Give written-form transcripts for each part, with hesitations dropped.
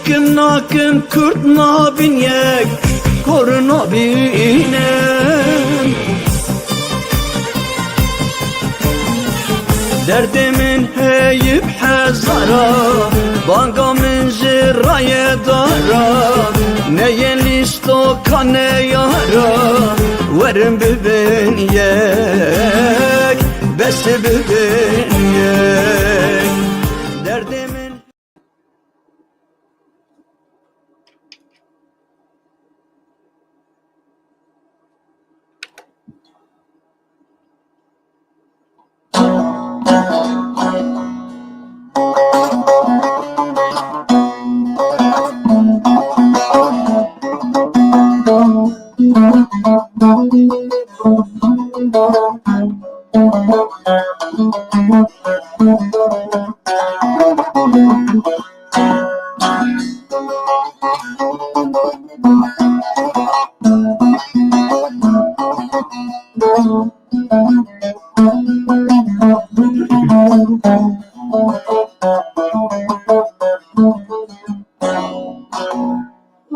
Aşkın nakın kurt nabin yek Kor nabinem Derdimin heyip hezara Bangamın ziraya dara Neye listo kane yara Verin bibin yek Besi bibin yek Derdimin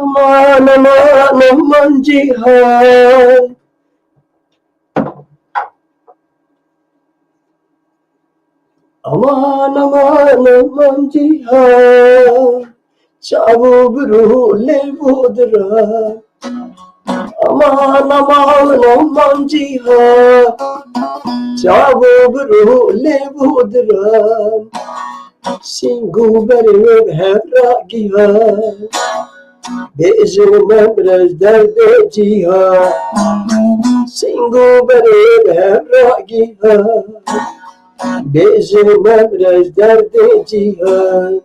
Aman aman aman cihan Aman aman aman cihan Çabuk rule budra Aman aman aman cihan Çabuk rule budra Singu berim hevra gihan Bezim memrez derde cihan Singu berim hevra gihan Bezim memrez derde cihan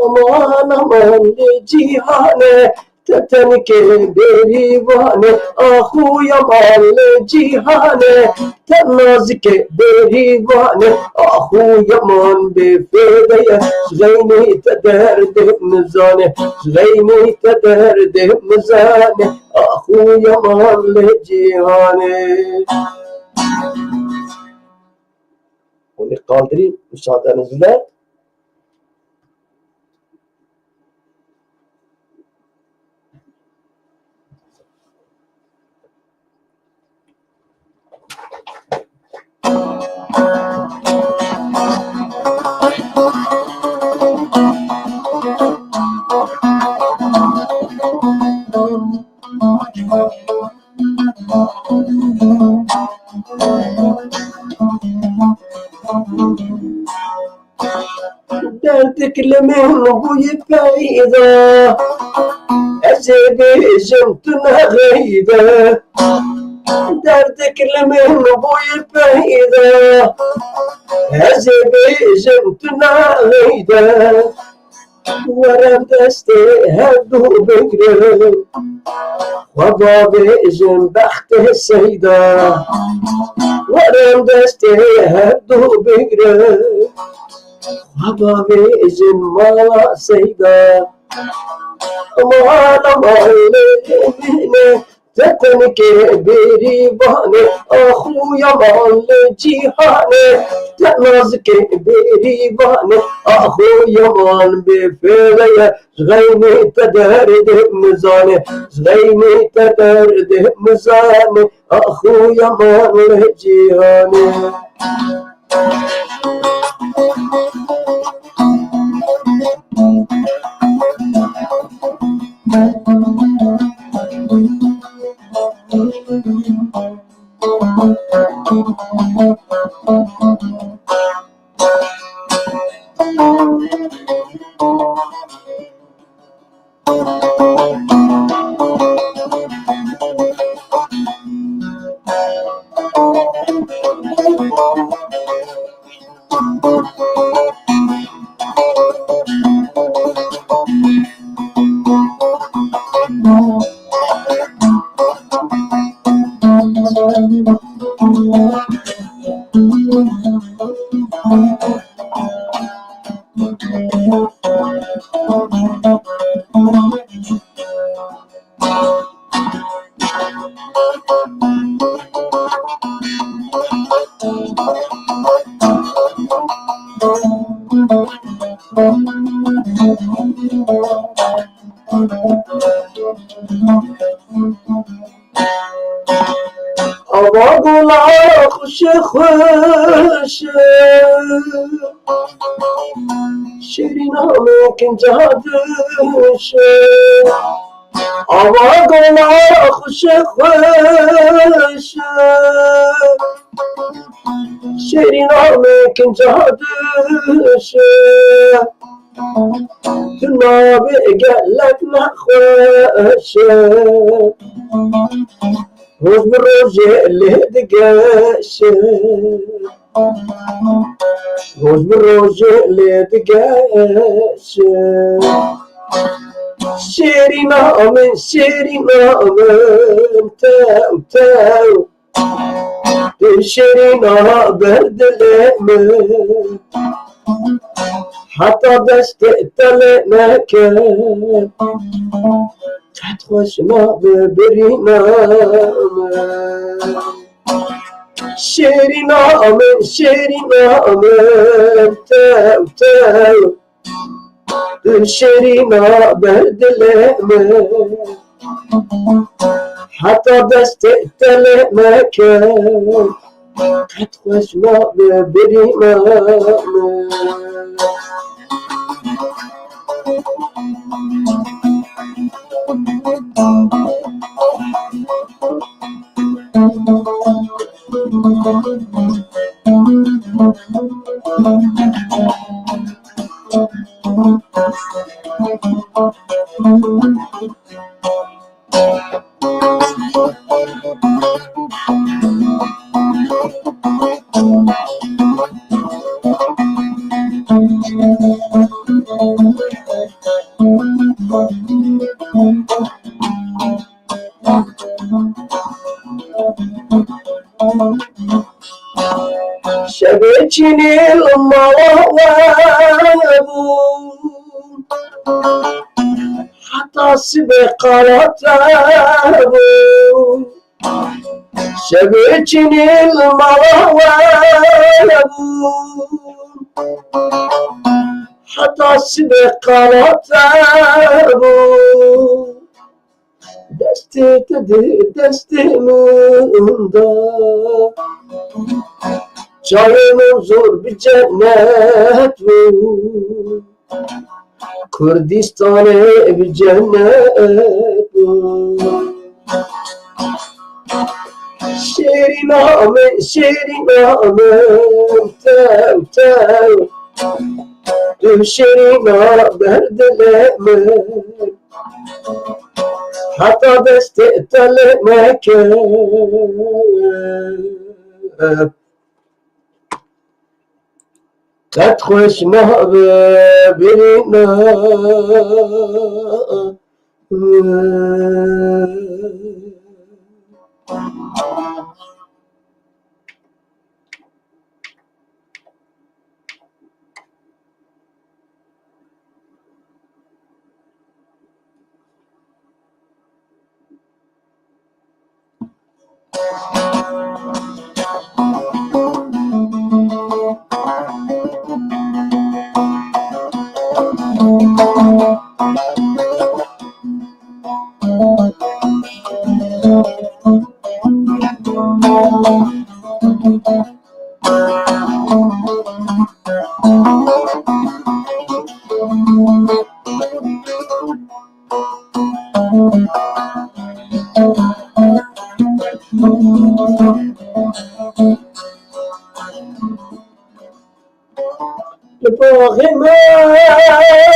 Aman aman ne cihane Teten ke berivane Ahu yaman ne cihane Tenaz ke berivane Ahu yaman befedeye Zeyni tederde mizane Zeyni tederde mizane Ahu yaman ne cihane Onu kaldırayım müsaadenizle. دردك لمن ابوي بعيدة أزيبي جمتنا غيدة دردك لمن ابوي بعيدة أزيبي جمتنا غيدة ورم دستي هدو بقرب وبابي جنبخته السيدة ورم دستي هدو بقرب وبابي جنما سيدة أمان أمان ليني تتنك بريباني أخويا مال جيهاني تنازك بريباني أخويا مال بفرية زغيني تدرد مزاني زغيني تدرد مزاني أخويا مال جيهاني آوا گلا خوش خوش شیرین همه کنجا دوش آوا گلا خوش خوش شیرین همه کنجا دوش تو نابه گلک نخوش روز بروزه لدگشه روز بروزه لدگشه شیرین آمن تاو تاو دل شیرین بردلمه حتی دست تله نکن تحت خوشنا ببرینم شیرین آمن تاو تاو دل شیرین بردلمه حتی دست تله نکن تحت خوشنا ببرینم شبكني المواهب حتى سبق رتاب شبكني المواهب حتى سبق رتاب دستي تدي دستي من دار جای منظور به جنت بود کردستان به جنت بود شیرین آمن تاو تاو دو شیرین بردلمه حتی دست تله نکن قد خوشنا ببرنا لباغ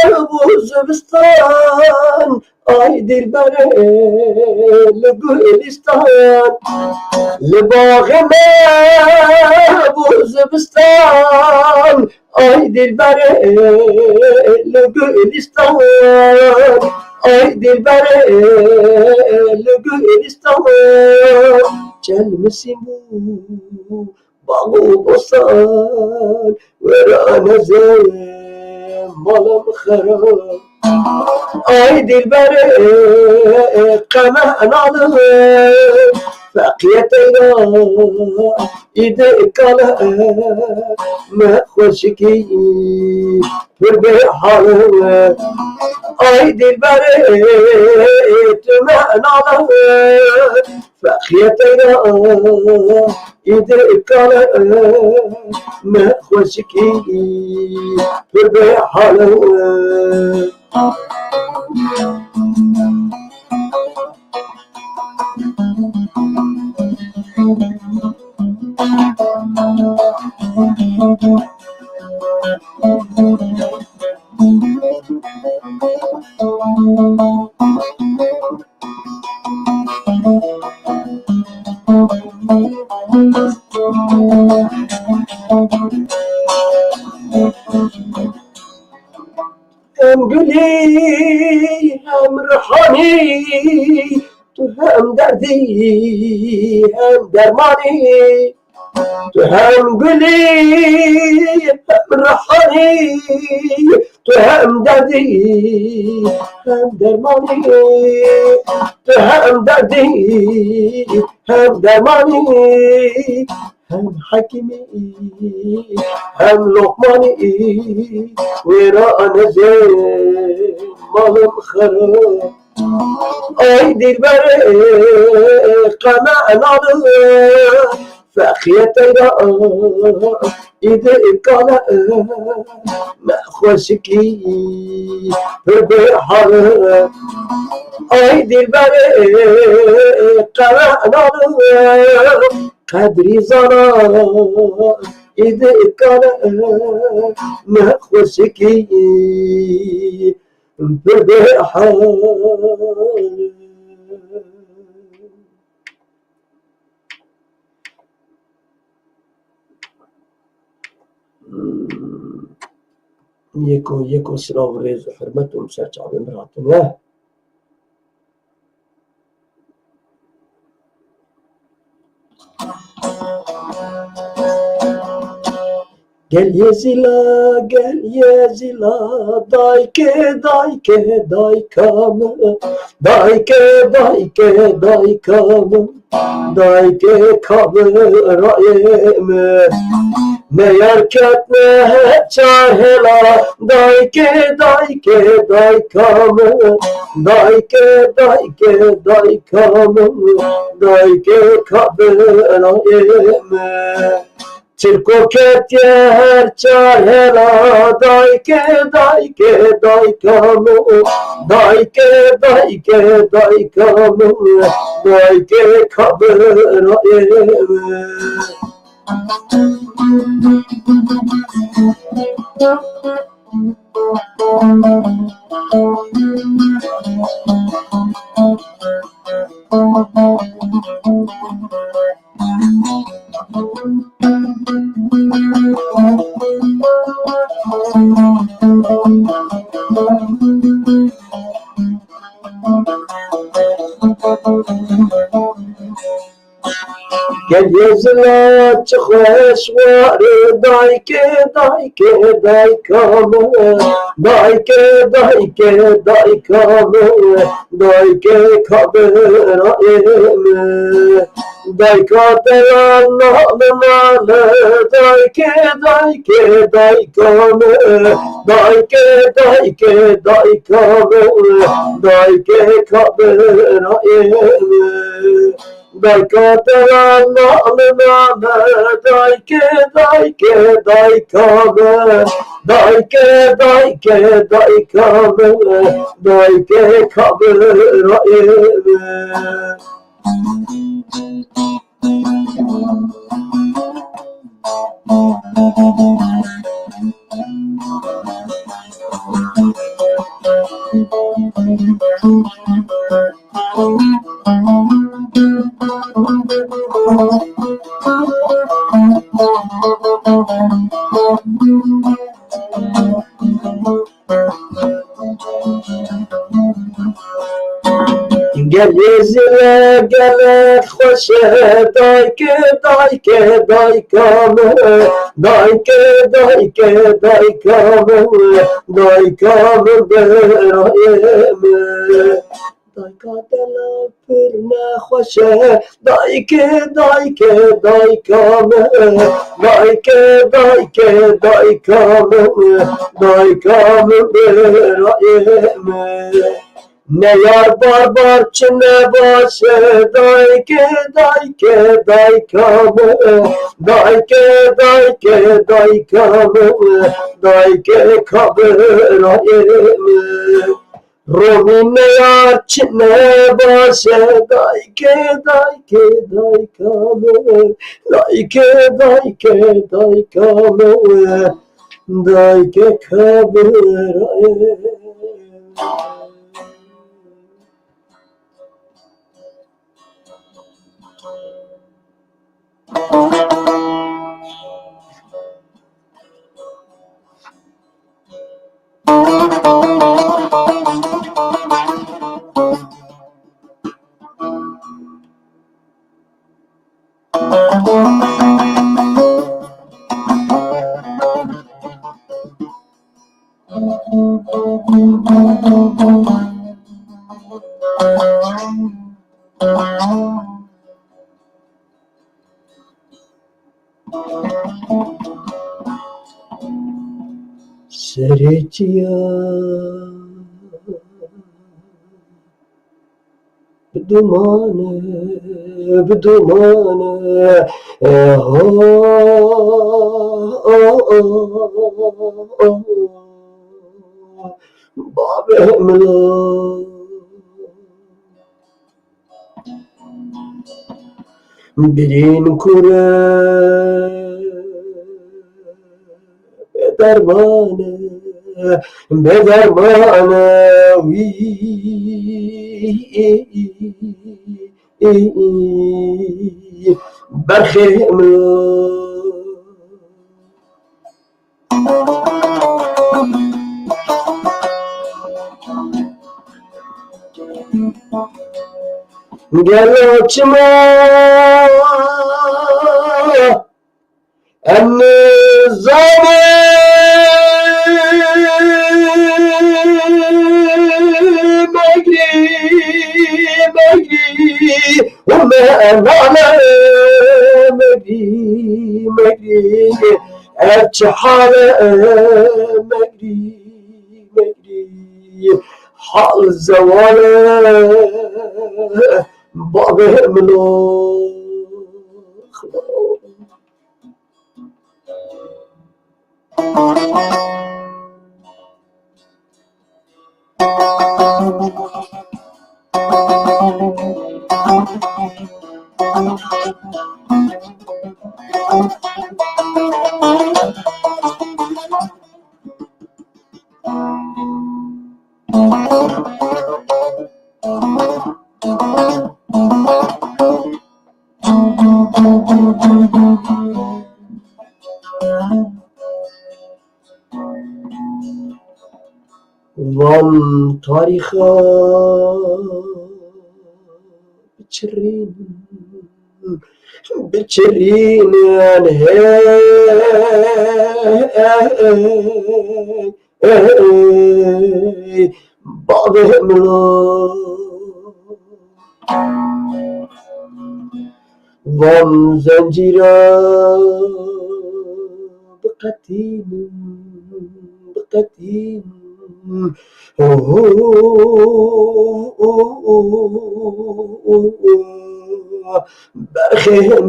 مربوز بستان آی دل بره لگلستان لباغ مربوز بستان آی دل بره لگلستان آی دل بره لگلستان چل مسیمو باغو بستان ورانه زين مالم خراب آی دل بره قمه ناله فقيتنا إيديك على ما خوشكي بربي حالة أي دلبريت ما نعلم فقيتنا إيديك على ما خوشكي بربي حالة هم قولي هم رحاني تهم دردي هم درماني تهم قولي هم رحاني تهم دردي هم درماني تهم دردي هم درماني هم حكيمي هم لقماني وراء نزين مالم خراب أي دلبري قمع نعلم فأخيتنا إيديك على ما خوشكي بحالة أي دلبري قمع نعلم قدري زنا إيديك على ما خوشكي بحالة يكو سلام ريز وحرمتهم سرچ على مراتنا قال يا زلا دايك رايم meğer ketme çahela dayke kamı dayke kamı dayke kabına eme Çirko ketje her çahela dayke kamı dayke kamı dayke kabına eme Gel yüzüne çıkış var dayke kamı dayke kamı dayke kabına eme dayka teyannalı dayke kamı dayke kamı dayke kabına eme Dayka teyannalı dayke kamı dayke kamı dayke kabına eme Gel yüzüne gelek hoşe dayke kamı dayke kamı daykamı berayeme دلا پر نخوشه دایکه دایکه دایکامه دایکه دایکه دایکامه دایکامه برایمه نه یار بار چه نباشه دایکه دایکه دایکامه دایکه دایکه دایکامه دایکه کابرایمه رومی نیار چه نباشه دایکه دایکه دایکامه دایکه دایکه دایکامه دایکه کابرایمه سرچیا بدمانه بدمانه باب ملا برین کوره درمانه بدرمانه وی برخیم گلو چما النظام مجري مجري وما أنا مجري مجري ارتحال مجري مجري حال الزوال بابه ملوخ وان تاریخا بچرین بچرین هی بابه ملا وان زنجیرا بقتین بقتین برخیم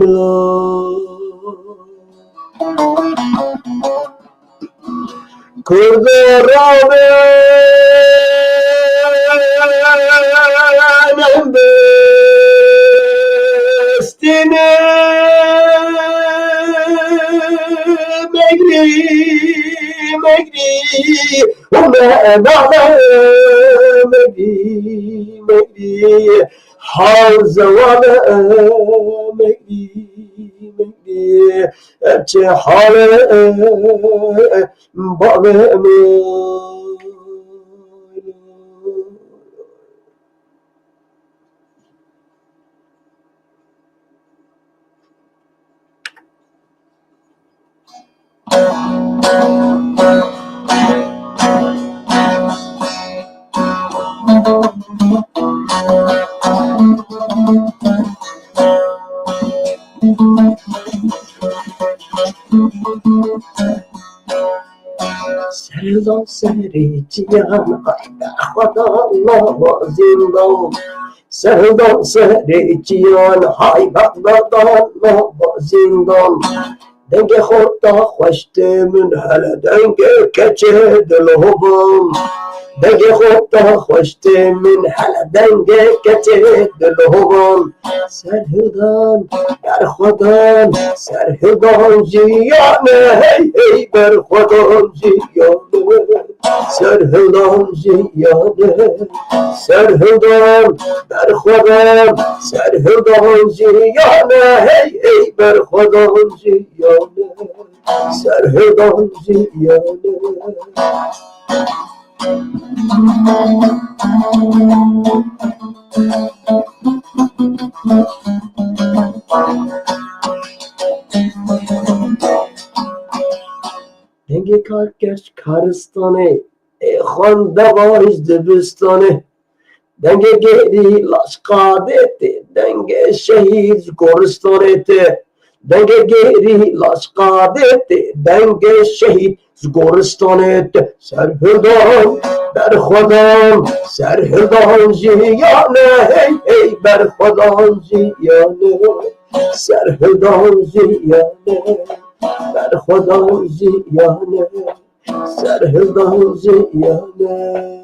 کرد رابنم بستینه مگری مگری وما معنى مجري مجري حال زوال مجري مجري ابتي حال بابا سردان سری جیان خدا نوازیندم سردان سری جیان های بغدادان نوازیندم دنگ خدا خوشت من هل دنگ کچه دلوبم دنگ خدا خوشت من هل دنگ کچه دلوبم سرهدان بر خودم سرهدان جیانه هی هی بر خودم جیانه سرهدان جیانه سرهدان بر خودم سرهدان جیانه هی هی بر خودم جیانه سرهدان جیانه دنگ کارکش کارستانه خانده باش دبستانه دنگ گیری لشقادته دنگ شهید گورستانته دنگ گیری لشقادته دنگ شهید گورستانته سرهدان بر خودم سرهدان جیانه هی هی بر خودم جیانه سرهدان جیانه بر خودم جیانه سرهدان جیانه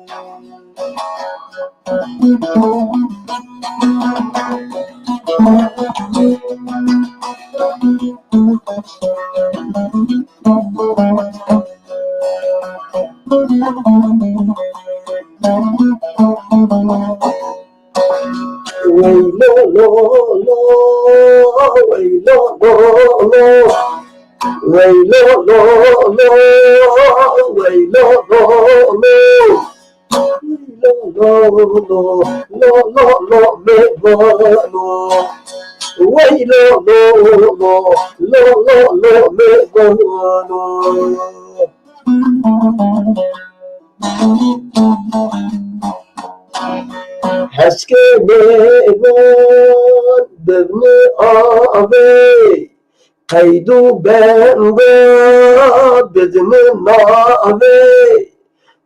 ويلو لو لو ويلو لو لو ويلو لو لو ويلو لو لو ويلو حسكي بيبان بابن آبي قيدو بنبا بدن نابي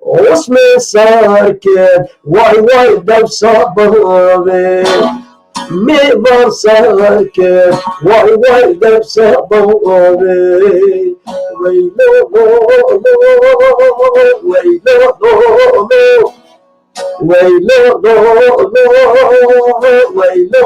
اسم ساكن واي واي دب صبابي ميبار ساكن واي واي دب صبابي ويلو ويلو ويلو ويلو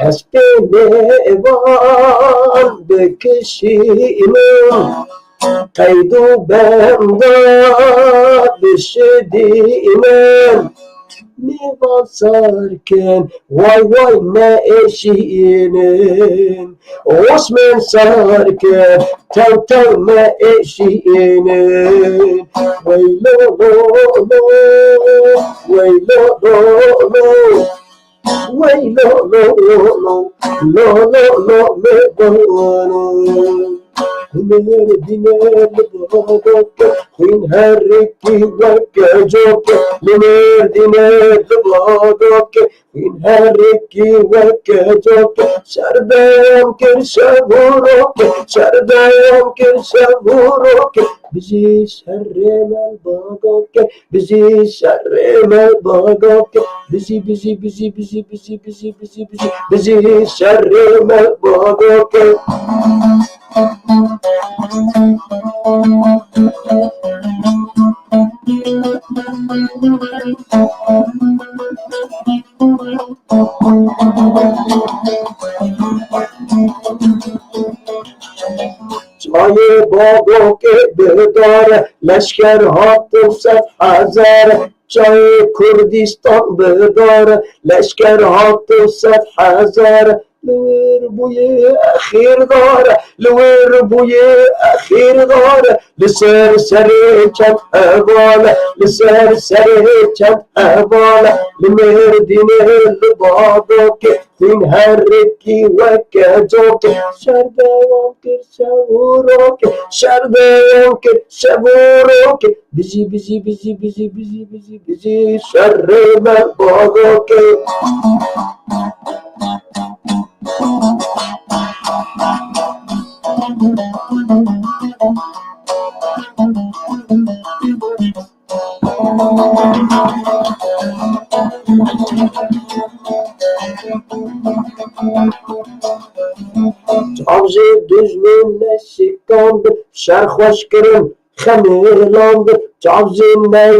حسبي بيبان بكشينا قيدو بندا بشدينا ميبان ساركن واي واي ما اشينين عثمان ساركن تو تو ما اشينين ويلو ويلو ويلو دينار دينار لبادك وين هركي وكجوك دينار دينار لبادك وين هركي وكجوك شردام كرشبوروك شردام كرشبوروك بزي شر مالباغوك بزي شر مالباغوك بزي بزي بزي بزي بزي بزي بزي بزي بزي شر مالباغوك جای بابا که بدار لشکر هاتم 100,000 جای کردستان بدار لشکر هاتم 100,000 لور بوی اخیر داره لور بوی اخیر داره لسر سر چند احوال لسر سر چند احوال لمردینه لبادو که این هرکی وکجو که شردوان که شورو که شردوان که شورو که بیزی بیزی بیزی بیزی بیزی بیزی بیزی شر من بادو که Avcı düzlüğüne şıkkandı, şerhoş kırım xemilandı. Avcı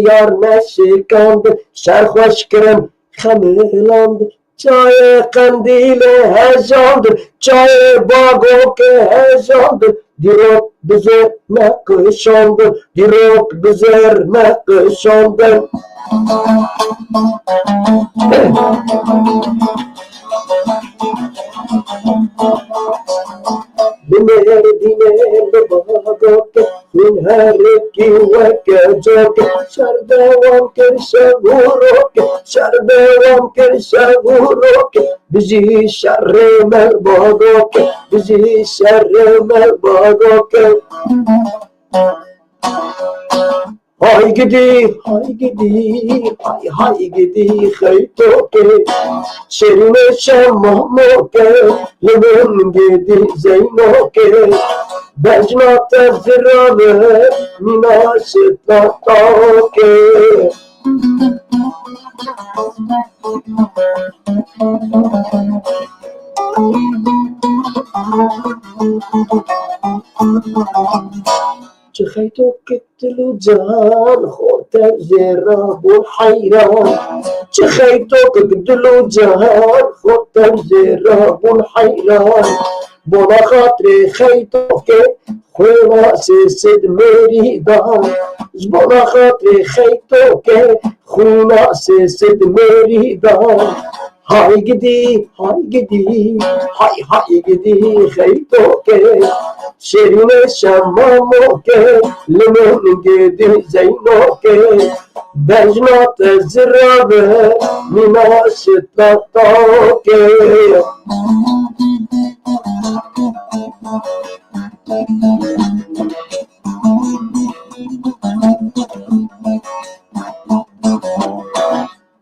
yar ne şıkkandı, şerhoş kırım xemilandı. Çay kandile hejandı, çay bago ke hejandı. Dirok bize ne kışandı, dirok bize ne kışandı. Merdine lubagok min herki wekjok şerdevam ker şevurok şerdevam ker şevurok bizi şerre merbagok bizi şerre merbagok hay gidi hay gidi khaytoke şerine şemmoke levin gidi zeynoke bejnat zirave minaşitna toke شخيتك التلوجان خوتك زراب الحيران شخيتك التلوجان خوتك زراب الحيران بولا خاطري خيتك خونا سيسد مريدان بولا خاطري خيتك خونا سيسد مريدان هاي gidi hay gidi khaytoke şerine şammoke lemon gidi zeynoke bejnat zirabe minaşitna toke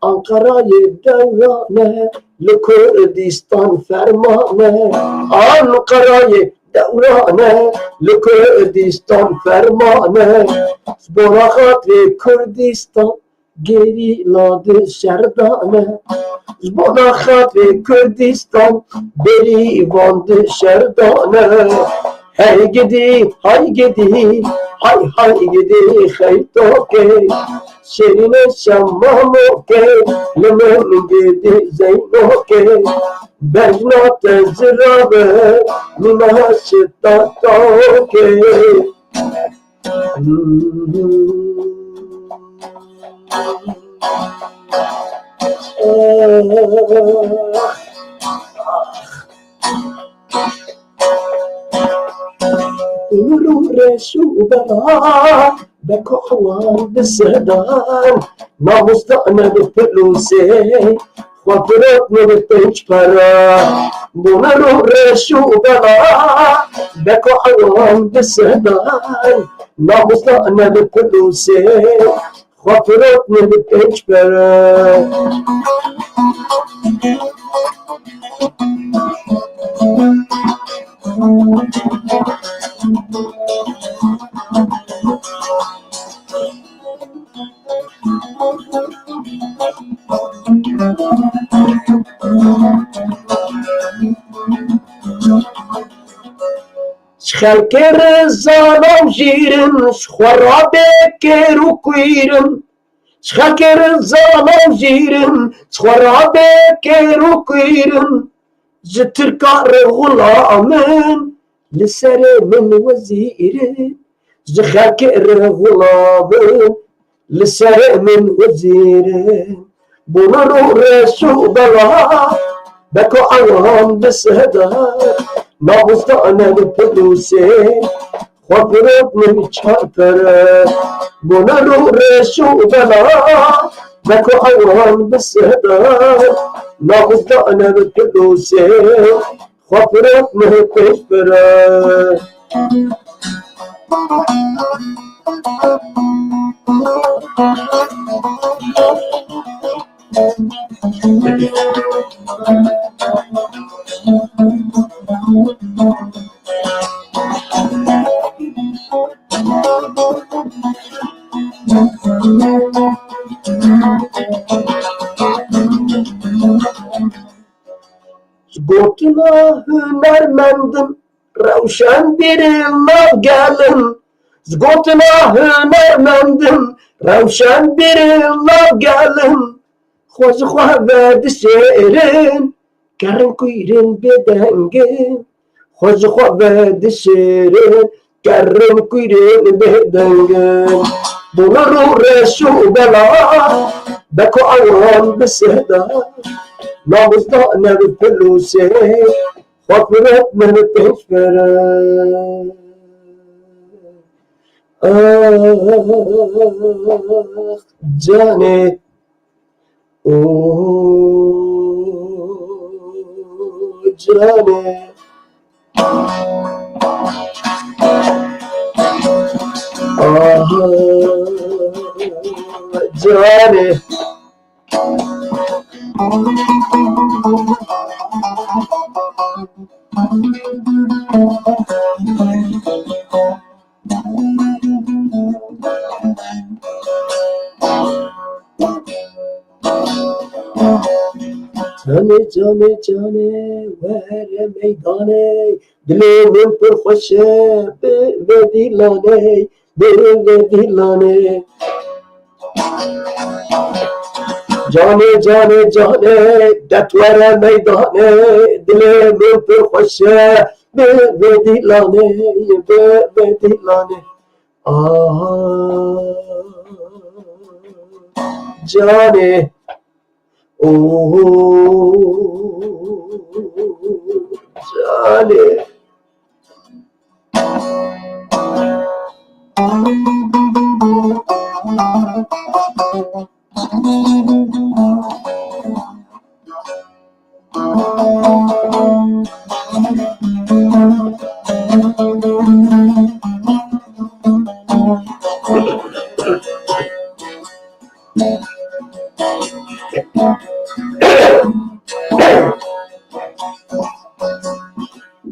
Ankara'yı devrane, Kurdistan fermane. Ankara'yı devrane, Kurdistan fermane. Bora hatri Kurdistan, geriladı şerdane. Bora hatri Kurdistan, berivandı şerdane. Hey gidi, hay gidi, hay gidi, khaytoke. şerine şammamoke, lemon gidi zeynoke. Bejnat zirabe, minaşita toke. Nuru Resulullah بكحوان بالسهدان ناموسنا بالفلوسي خاطرتنا بالتجبرا بونرو رشو بلا بكحوان بالسهدان ناموسنا بالفلوسي خاطرتنا بالتجبرا شخالكر الظلام جيرن شخرابي كيرو كويرن شخالكر الظلام جيرن شخرابي كيرو كويرن جتركار غلامن لسر من وزير زخاكر غلام لسر من وزير بنرو رسول الله بكو عوام بسهدار نابستان الفلوسي خبرت من چارپره بنرو رسول الله بكو عوام بسهدار نابستان الفلوسي خبرت من چارپره گوتنا هنرمندم روشن بیرم گلم گوتنا هنرمندم روشن بیرم گلم خوز خواه شیرین کرن کویرین بدنگم خوز خواه شیرین کرن کویرین بدنگم بنرو رسول الله بكو عوام بسهدار نابستان الفلوسي خبرت من تشفره جاني جاني جاني جاني جاني جاني وهر ميداني دلي من پر خوشه بدیلانه بدیلانه جاني جاني جاني دتور ميداني دلي من پر خوشه بدیلانه بدیلانه جاني جاني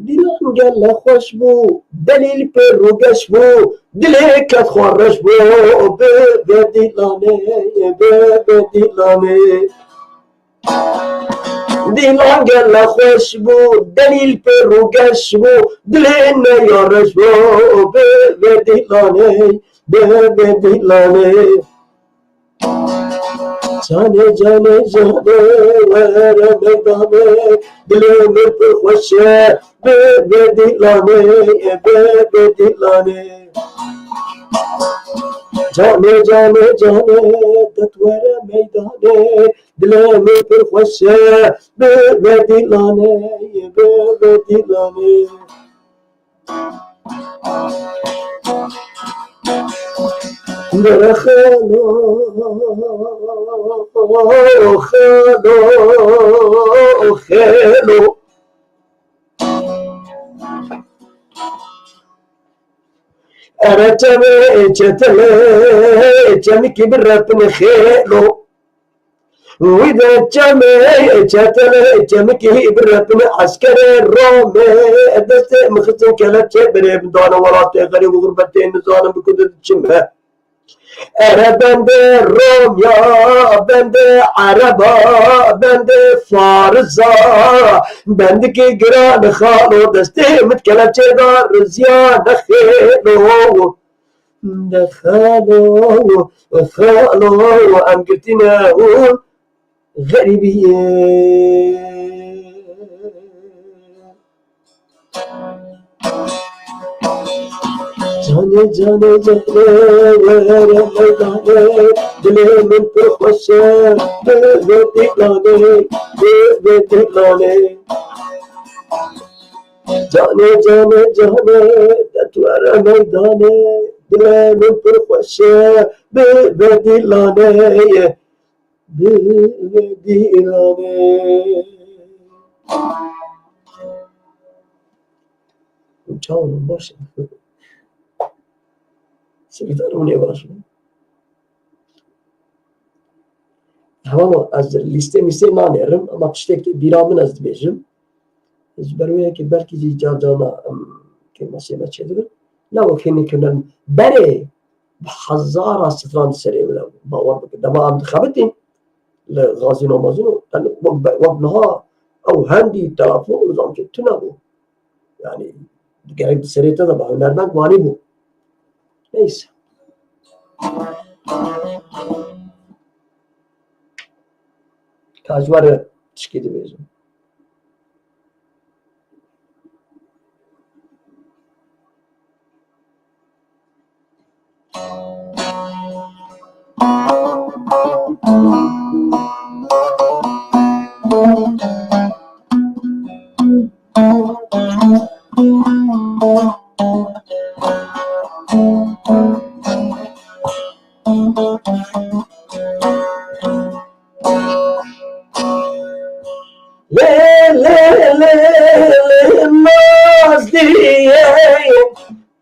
دیلم گله خوش بو دلیل پر رو گش بو دلی کت خورش بو به دیلانه به دیلانه دیلم گله خوش بو دلیل پر رو گش بو دلی نیارش بو به دیلانه به دیلانه جاني جاني جاني وهر ميداني دلي من پر خوشه بدیلانه بدیلانه جاني جاني جاني دتور ميداني دلي من پر خوشه بدیلانه بدیلانه خالو خالو خالو أرتمي جتلي جمك بالرب خالو وإذا جمي جتلي جمك بالرب عسكر الرومي أدست مخزن كلا تبري بدون وراتي غريب وغربتين نزانا بكل الجمهة أنا بندي روم يا بندي عربا بندي فارزا بندك جران خالو دستي متكلم جدار زيادة خيلو دخلوا خالوا أم قلتنا غريبية जाने जाने जाने मेरे मैदाने दिले में तो खुश दिलाने दिलाने जाने जाने जाने तुम्हारा मैदाने दिले में तो खुश दिलाने दिलाने Uçağının başı. Sekreter bu niye başlıyor? Tamam az liste manarım ama işte bir amın az diyeceğim. Zberweye ki belki cevabına kelimesi çevirir. Ne o kendi kenen bere بحزارة ستران سريع ولا باور ده ما عند خبتين لغازين ومازين وابنها أو هندي تلافون وزام جتنا بو يعني gerek seriyete de bak. Nereden mani bu. Neyse. Kaç var ya çıkıydı bizim.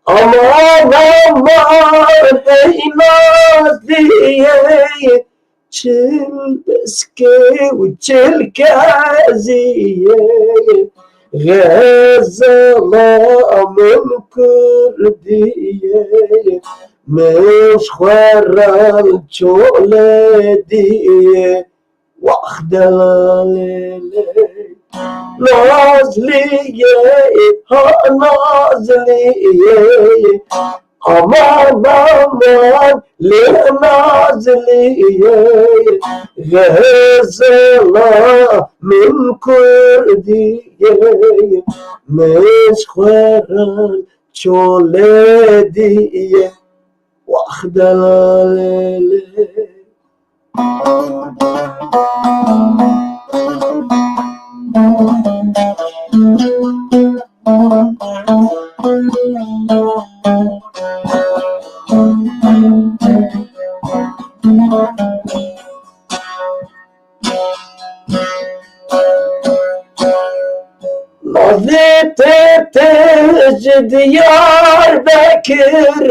Aman aman ey naziye çılbeske çılkaziye غزلامın kurdiye meşharal çole diye vahdelale Nazliye ha Nazliye aman aman le Nazliye Gazela min kurdiye meşharal çole diye vahdelale Nazlı Diyarbakır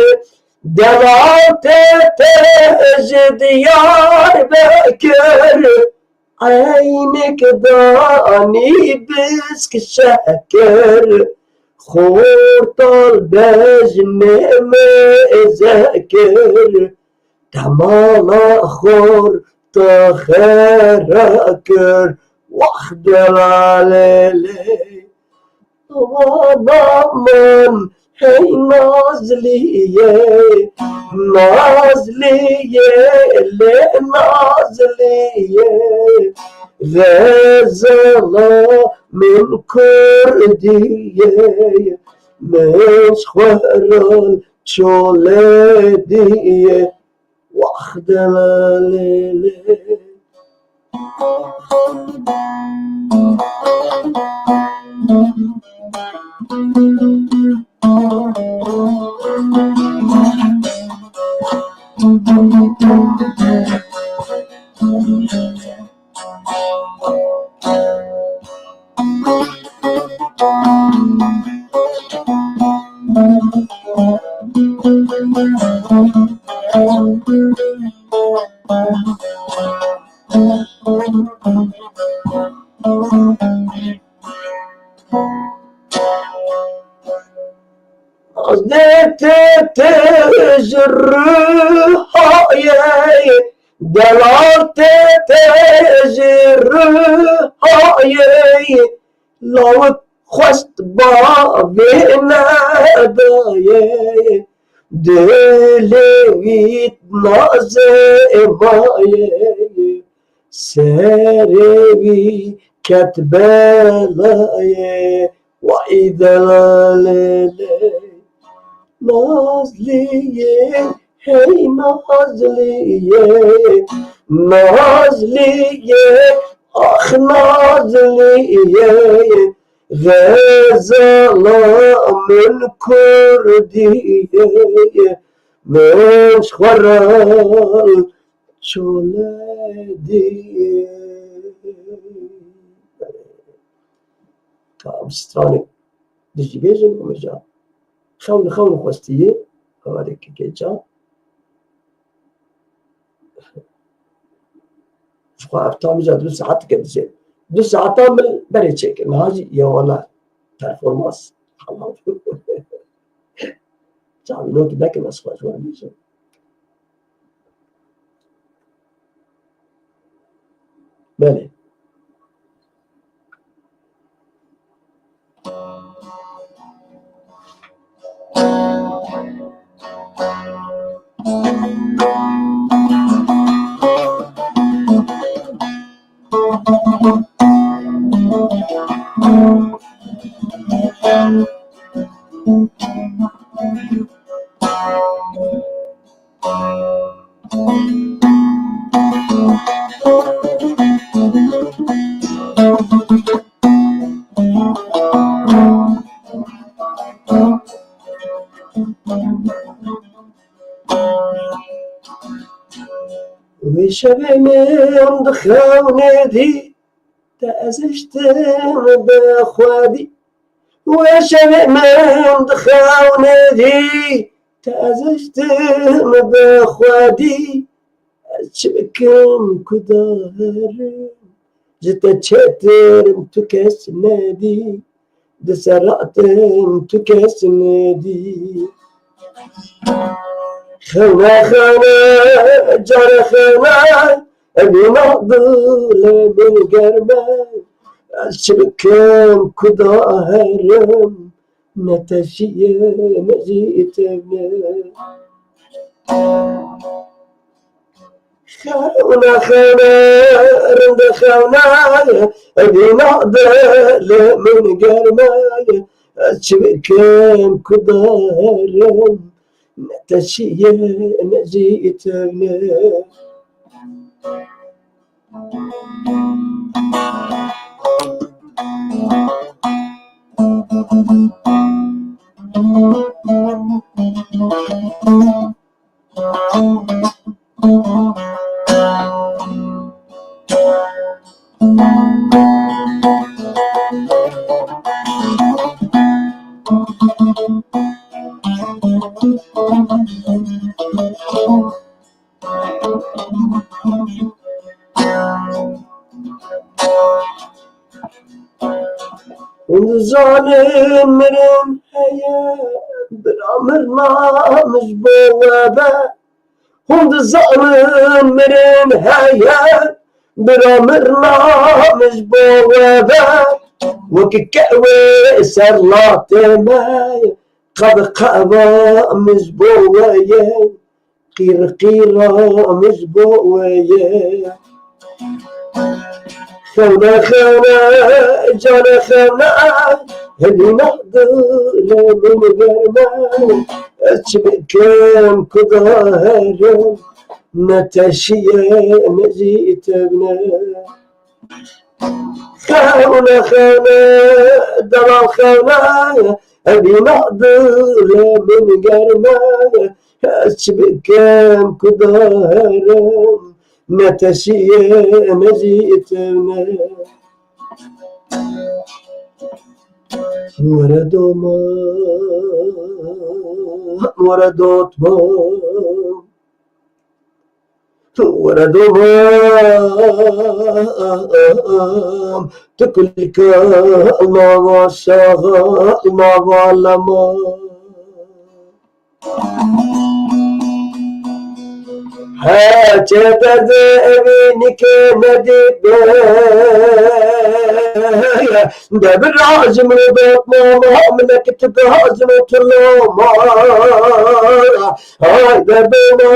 Devat Diyarbakır عينك ضاني بسك شكر خورط البجن مذاكر تمالا خور تخركر واخدر علي ضمان هي نازلية نازلية نازلية غزالة من كردية مشخورة شولدية واخدة ليلة تجرها يا دلالت تجرها يا لو خست بابنا دايا دلويت نازمايا سربي كتبالايا وإذا لالي نازلیه هی نازلیه نازلیه آخ نازلیه غزالا من کردیه مش خورال چوله دیه كابستراني ديجي بيجن ومجا خون خوستيه هذيك كيجا فقط مجا 2 ساعات كدزي 2 ساعات تعمل بري تشيك هاجي يا والله performans Allah تعال نوت باك الأصوات شو عم بله وشبه من دخاوني دي تأزشتم بخوادي وشبه من دخاوني دي تأزشتم بخوادي شبكم كدار جتا تشترم تكس نادي دسرعتم تكس نادي خنا جار خنا أبي نضل من قربان شبكم كدارم نتشي مجيتنا خنا رند خنا أبي نضل من قربان شبكم كدارم نتشي مجيتنا ظالم مرم هيا برامرنا مش بوابة هند ظالم مرم هيا برامرنا مش بوابة وككأوي سرلات ماي قد قابا مش بوابة قيرة مش بوابة خنا جانا خنا هني نقدر من غيرنا أشبكم كظاهر نتشيا مجيتنا خنا دوا خنا هني نقدر من غيرنا أشبكم كظاهر نتشيا مجيتنا وردوا ما وردوت ما وردوا ما تكلك ما وشاغ ما ظلما هاتف ابنك ندب ده بالعزم ربط ماما منك تبهزم وتلوما هذا بنا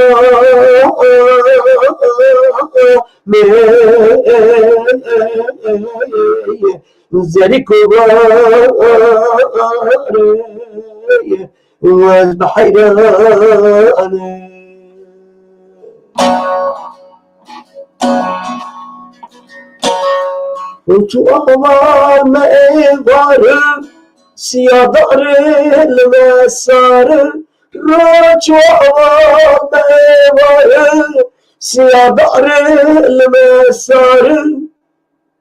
زريك وز بحيران وانتو أغوار ما إيغار سيادار المسار راجو أغوار ما إيغار سيادار المسار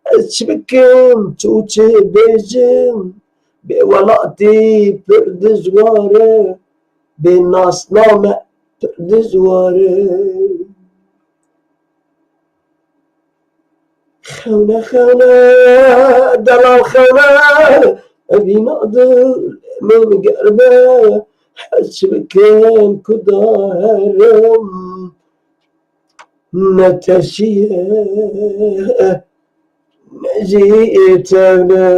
أشبكم توتي بيجم بولاتي برد زواره بالناس نامه برد زواره خونه خونه دلال خونه أبي نقدر من قربه أشبكم كدارم نتشيه جئتنا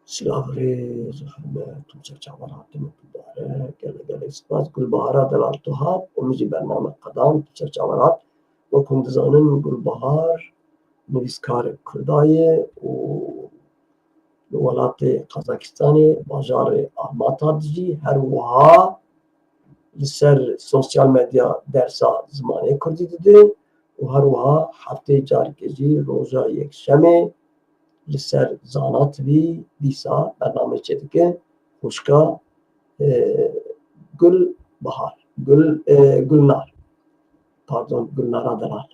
سلافري زحمة تمسك عبارات مقدارة قال إثبات كل بهارات دلالتها ومجي برنامج قدام تمسك عبارات وكنت زانن كل بهار نویسکار کردای و ولات قزاقستان باجار آماتا دیجی هر وها لسر سوشیال مدیا درسا زمانه کردی دیده و هر وها هفته جارکجی روزا یک شمه لسر زانات بی دیسا برنامه چه که خوشکا گل بهار گلنار pardon gulnara دلال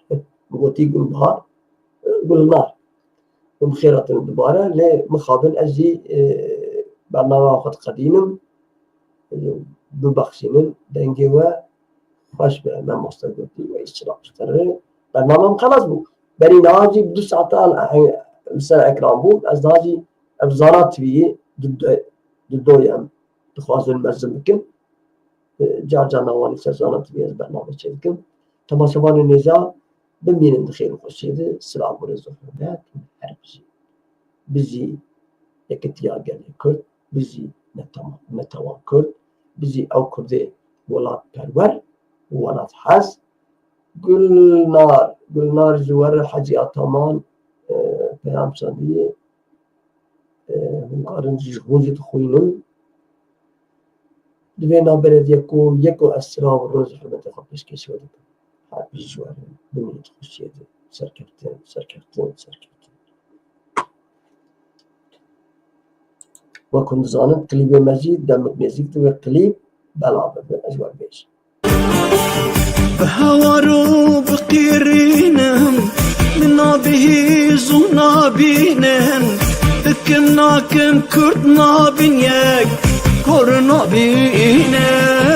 بقولتي گل بهار گلنار ومخيرات دوباره لمخابن أجي برنامج خد قديم ببخشين دنجي و خوش به من مستقبلي واشتراك اشتري برنامج خلاص بو بري ناجي بدو ساعات مثلا اكرام بو از ناجي افزارات بي ضد يم تخواز المزم بكم جار نواني سزانات بي از برنامج چلكم تماشاوان النزاع بمين دخيل وخشيده سلام ورزق حرمات حربزي بزي يكتيا قال كرد بزي نتوان كرد بزي او كردي ولات پرور ولات حز گلنار زوار حجي آتامان پیام صدیه هنگارن جهونجی تخوینم دوینا برد یکو اسرا و روز حرمت خود پیشکش ودکم حربی جواره بمینید خوشیده سرکفتن و كنت زانت قليب مجيد دمك نزيك تو قليب بلعب بأجوال بيش بهوارو بقيرينم من به زونا بينم كنا كن كردنا بنيك كورنا بينم